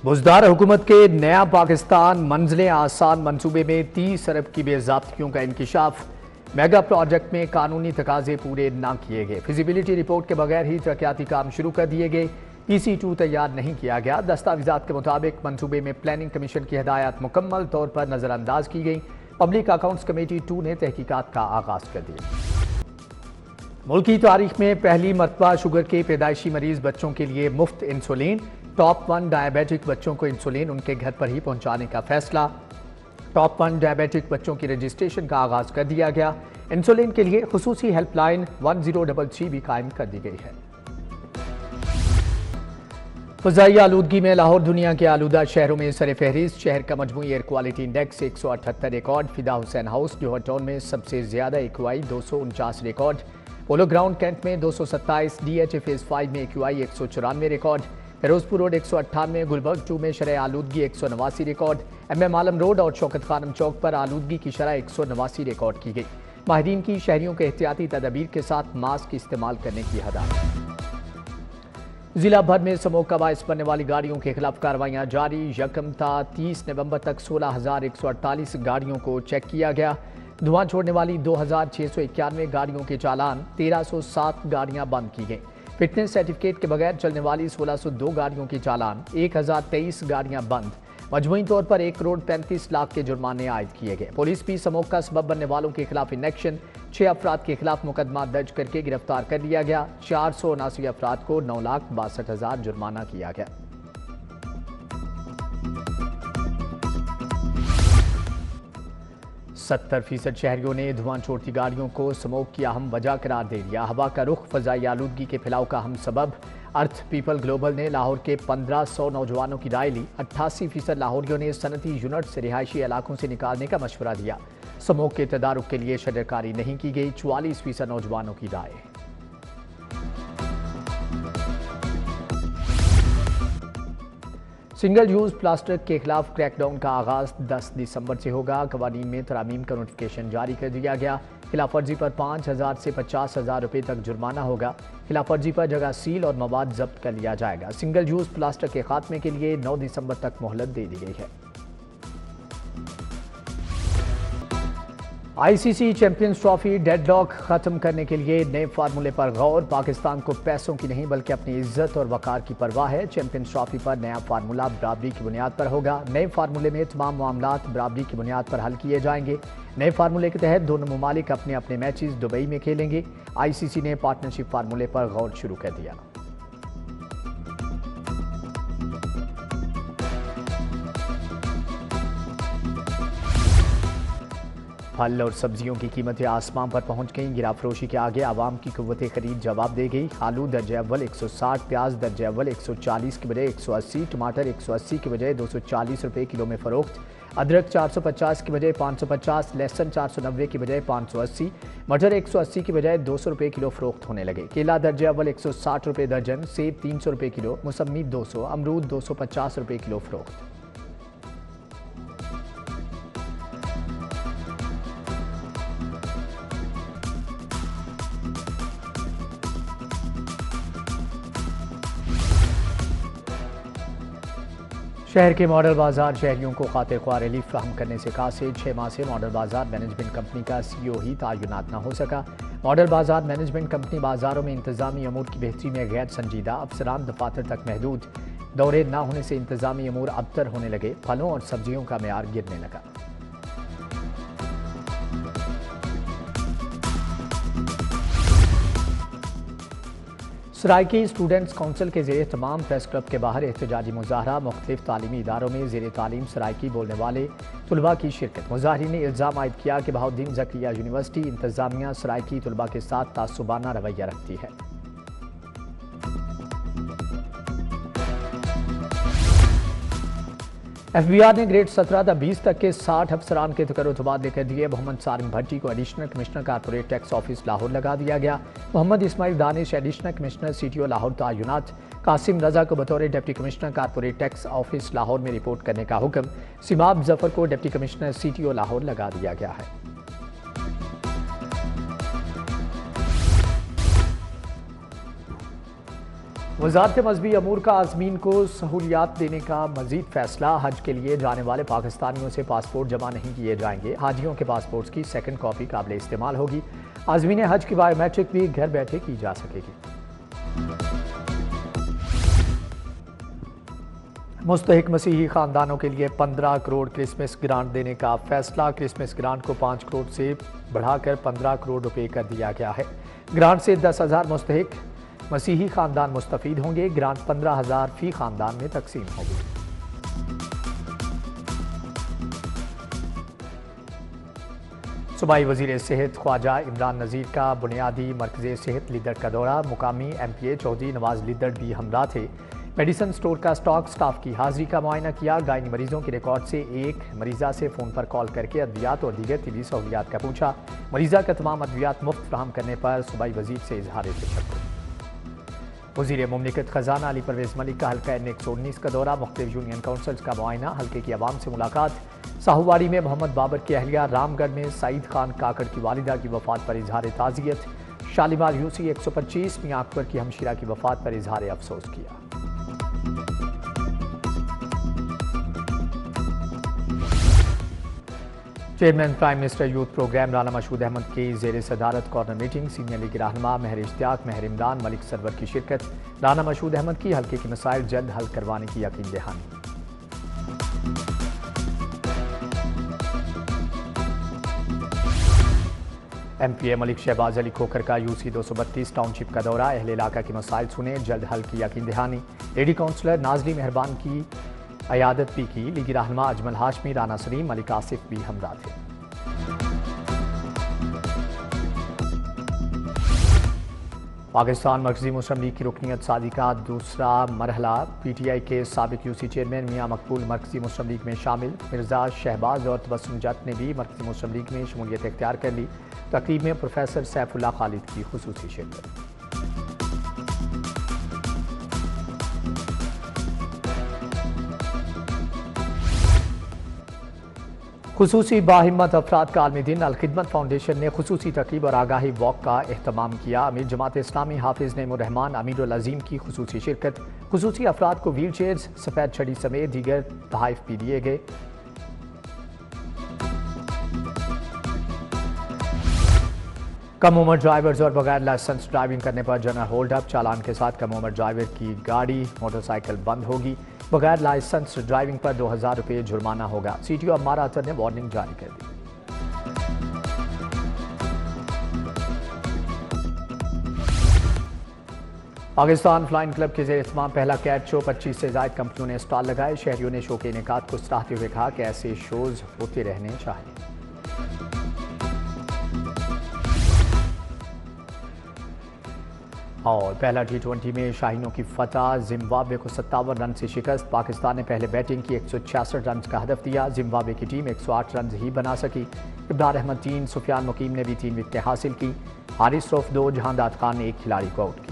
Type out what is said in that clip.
बुज़दार हुकूमत के नया पाकिस्तान मंजिलें आसान मंसूबे में 30 अरब की बेज़ाब्तियों का इंकिशाफ। मेगा प्रोजेक्ट में कानूनी तकाजे पूरे ना किए गए। फिजिबिलिटी रिपोर्ट के बगैर ही तरक्याती काम शुरू कर दिए गए। PC2 तैयार नहीं किया गया। दस्तावेजात के मुताबिक मंसूबे में प्लानिंग कमीशन की हिदायत मुकम्मल तौर पर नज़रअंदाज की गई। पब्लिक अकाउंट्स कमेटी 2 ने तहकीकात का आगाज कर दिया। मुल्क की तारीख में पहली मरतबा शुगर के पैदाइशी मरीज बच्चों के लिए मुफ्त इंसुलिन। टॉप 1 डायबिटिक बच्चों को इंसुलिन उनके घर पर ही पहुंचाने का फैसला। टॉप 1 डायबिटिक बच्चों की रजिस्ट्रेशन का आगाज कर दिया गया। इंसुलिन के लिए खुसूसी हेल्पलाइन 1033 भी कायम कर दी गई है। फ़ज़ाई आलूदगी में लाहौर दुनिया के आलूदा शहरों में सर फहरिस्त। शहर का मजमूई एयर क्वालिटी इंडेक्स 178 रिकॉर्ड। फिदा हुसैन हाउस जौहर टाउन में सबसे ज्यादा AQI 249 record. Polo ground cantt में 227, DH फेज 5 में AQI 194 record. Ferozepur road 198, Gulberg 2 में शरह आलूदगी 189 रिकॉर्ड। MM आलम रोड और शौकत खानम चौक पर आलूदगी की शरह 189 रिकॉर्ड की गई। माहिरीन की शहरियों के एहतियाती तदाबीर के साथ मास्क इस्तेमाल करने की हदायत। जिला भर में स्मोक का बायस बनने वाली गाड़ियों के खिलाफ कार्रवाइयां जारी। यकम था 30 नवंबर तक 16,148 गाड़ियों को चेक किया गया। धुआं छोड़ने वाली 2,691 गाड़ियों के चालान, 1,307 गाड़ियां बंद की गई। फिटनेस सर्टिफिकेट के बगैर चलने वाली 1,602 गाड़ियों की चालान, 1,023 गाड़ियां बंद। मजमूई तौर पर 1 करोड़ 35 लाख के जुर्माने आयद किए गए। पुलिस भी स्मोक का सबब बनने वालों के खिलाफ इन एक्शन। 6 अफराद के खिलाफ मुकदमा दर्ज करके गिरफ्तार कर लिया गया। 479 अफराद को 9,62,000 जुर्माना किया गया। %70 शहरियों ने धुआं छोड़ती गाड़ियों को स्मोक की अहम वजह करार दे दिया। हवा का रुख फ़ज़ाई आलूदगी के फैलाव का अहम सबब। अर्थ पीपल ग्लोबल ने लाहौर के 1500 नौजवानों की राय ली। 88% लाहौरियों ने सनती यूनिट से रिहायशी इलाकों से निकालने का मशवरा दिया। स्मोक के तदारुक के लिए शजरकारी नहीं की गई। 44% नौजवानों की राय। सिंगल यूज प्लास्टिक के खिलाफ क्रैकडाउन का आगाज 10 दिसंबर से होगा। कवानीन में तरामीम का नोटिफिकेशन जारी कर दिया गया। खिलाफ वर्जी पर 5,000 से 50,000 रुपये तक जुर्माना होगा। खिलाफ वर्जी पर जगह सील और मवाद जब्त कर लिया जाएगा। सिंगल यूज प्लास्टिक के खात्मे के लिए 9 दिसंबर तक मोहलत दे दी गई है। ICC चैंपियंस ट्रॉफी डेडलॉक खत्म करने के लिए नए फार्मूले पर गौर। पाकिस्तान को पैसों की नहीं बल्कि अपनी इज्जत और वकार की परवाह है। चैंपियंस ट्रॉफी पर नया फार्मूला बराबरी की बुनियाद पर होगा। नए फार्मूले में तमाम मामलात बराबरी की बुनियाद पर हल किए जाएंगे। नए फार्मूले के तहत दोनों ममालिक अपने अपने मैचेस दुबई में खेलेंगे। ICC ने पार्टनरशिप फार्मूले पर गौर शुरू कर दिया। फल और सब्जियों की कीमतें आसमान पर पहुंच गईं। गिरा फरोशी के आगे आवाम की कुव्वत खरीद जवाब दे गई। आलू दर्जे अव्वल 160, प्याज दर्जे अव्वल 140 की बजाय 180, टमाटर 180 की बजाय 240 रुपये किलो में फरोख्त। अदरक 450 की बजाय 550, लहसुन 490 की बजाय 580, मटर 180 की बजाय 200 रुपये किलो फरोख्त होने लगे। केला दर्जे अव्वल 160 रुपये दर्जन, सेब 300 रुपये किलो, मौसमी 200, अमरूद 250 रुपये किलो फरोख्त। शहर के मॉडल बाजार शहरियों को खातिर ख्वाह रिलीफ फ्राहम करने से कासिर। 6 माह से मॉडल बाजार मैनेजमेंट कंपनी का CEO ही तयनात न हो सका। मॉडल बाजार मैनेजमेंट कंपनी बाजारों में इंतजामी अमूर की बेहतरी में गैर संजीदा। अफसरान दफातर तक महदूद। दौरे न होने से इंतजामी अमूर अबतर होने लगे। फलों और सब्जियों का मेयार गिरने लगा। सराइकी स्टूडेंट्स काउंसिल के ज़रिए तमाम प्रेस क्लब के बाहर एहतजाजी मुजाहरा। मुख्तलिफ तालीमी इदारों में ज़ेर तालीम सराइकी बोलने वाले तुलबा की शिरकत। मुजाहिरीन ने इल्ज़ाम आयद किया कि बहाउद्दीन ज़करिया यूनिवर्सिटी इंतज़ामिया सराइकी तुलबा के साथ तासुबाना रवैया रखती है। FBI ने ग्रेड 17 से 20 तक के 60 अफसरान के तकर्रुर तबादले कर दिए। मोहम्मद सारिम भट्टी को additional commissioner corporate tax office Lahore लगा दिया गया। Mohammad Ismail Danish additional commissioner CTO Lahore तयनात। कासिम रजा को बतौर deputy commissioner corporate tax office Lahore में रिपोर्ट करने का हुक्म। सिमाब जफर को डिप्टी कमिश्नर CTO लाहौर लगा दिया गया है। वजारत मजहबी अमूर का आज़मीन को सहूलियात देने का मजीद फैसला। हज के लिए जाने वाले पाकिस्तानियों से पासपोर्ट जमा नहीं किए जाएंगे। हाजियों के पासपोर्ट्स की सेकंड कॉपी काबिल इस्तेमाल होगी। आज़मीन हज की बायोमेट्रिक भी घर बैठे की जा सकेगी। मुस्तहिक मसीही खानदानों के लिए 15 करोड़ क्रिसमस ग्रांट देने का फैसला। क्रिसमस ग्रांट को 5 करोड़ से बढ़ाकर 15 करोड़ रुपए कर दिया गया है। ग्रांट से 10,000 मुस्तहिक मसीही खानदान मुस्तफीद होंगे। ग्रांट 15,000 फी खानदान में तकसीम होगी। सूबाई वजीर सेहत ख्वाजा इमरान नज़ीर का बुनियादी मरकज़ सेहत लीदर का दौरा। मुकामी MPA चौधरी नवाज लीदर भी हमरा थे। मेडिसिन स्टोर का स्टाफ की हाजिरी का मुआयना किया। गायनी मरीजों के रिकॉर्ड से एक मरीजा से फ़ोन पर कॉल करके अद्वियात और दीगर तिबी सहूलियात का पूछा। मरीजा का तमाम अद्वियात मुफ्त फराहम करने पर सूबाई वजीर से इजहार तशक्कुर। वज़ीर मुमलिकत ख़जाना अली परवेज़ मलिक का हल्का N119 का दौरा। मुख्तलिफ यूनियन काउंसिल्स का मुआयना। हल्के की आवाम से मुलाकात। साहूवाड़ी में मोहम्मद बाबर की अहलिया। रामगढ़ में सईद खान काकड़ की वालिदा की वफ़ात पर इजहार ताज़ियत। शालीमार UC 125 मियां अकबर की हमशीरा की वफ़ात पर इजहार अफसोस किया। Chairman prime minister youth programme Rana Mashhood Ahmad की ज़ेर सदारत कॉर्नर मीटिंग। सीनियर लीग रहनुमा महर इश्तियाक, महर इमरान, मलिक सरवर की शिरकत। राना मशहूद अहमद की हल्के के मसाइल जल्द हल करवाने की यकीन दहानी। MPA मलिक शहबाज अली खोखर का UC 232 टाउनशिप का दौरा। अहले इलाका के मसाइल सुने, जल्द हल की यकीन दहानी। लेडी काउंसलर नाजली मेहरबान की अयादत भी की। लीगी रहनुमा अजमल हाशमी, राना सलीम, मलिक आसिफ भी हमरा थे। पाकिस्तान मरकजी मुस्लिम लीग की रुकनीत साजी का दूसरा मरहला। PTI के साबिक UC चेयरमैन मियां मकबूल मरकजी मुस्लिम लीग में शामिल। मिर्जा शहबाज और तबस्सुम जट ने भी मरकजी मुस्लिम लीग में शमूलियत इख्तियार कर ली। तकरीब में प्रोफेसर सैफुल्लाह खालिद की खुसूसी शिरकत। खुसूसी बाहिम्मत अफराद का आलमी दिन। अलखिदमत फाउंडेशन ने खुसूसी तकरीब और आगाही वॉक का एहतमाम किया। अमीर जमात इस्लामी हाफिज नईमुर रहमान, अमीरुल अजीम की खुसूसी शिरकत। खुसूसी अफराद को व्हील चेयर्स, सफ़ेद छड़ी समेत दीगर तहाइफ भी दिए गए। कम उम्र ड्राइवर्स और बगैर लाइसेंस ड्राइविंग करने पर जनरल होल्ड अप। चालान के साथ कम उम्र ड्राइवर की गाड़ी मोटरसाइकिल बंद होगी। बगैर लाइसेंस ड्राइविंग पर 2000 रुपये जुर्माना होगा। CTO अम्मार अतर ने वार्निंग जारी कर दी। पाकिस्तान फ्लाइंग क्लब के ज़ेर इत्माम पहला कैट शो। 25 से ज़ायद कंपनियों ने स्टॉल लगाए। शहरियों ने शो के इनेकाद को सराहते हुए कहा कि ऐसे शोज होते रहने चाहिए। और पहला T20 में शाहीनों की फतह। जिम्बाब्वे को 57 रन से शिकस्त। पाकिस्तान ने पहले बैटिंग की 166 रन का हदफ दिया। जिम्बाब्वे की टीम 108 रन ही बना सकी। इब्रार अहमद 3, सुफियान मुकीम ने भी 3 विकेटें हासिल की। हारिस रऊफ 2, जहांदाद खान ने 1 खिलाड़ी को आउट किया।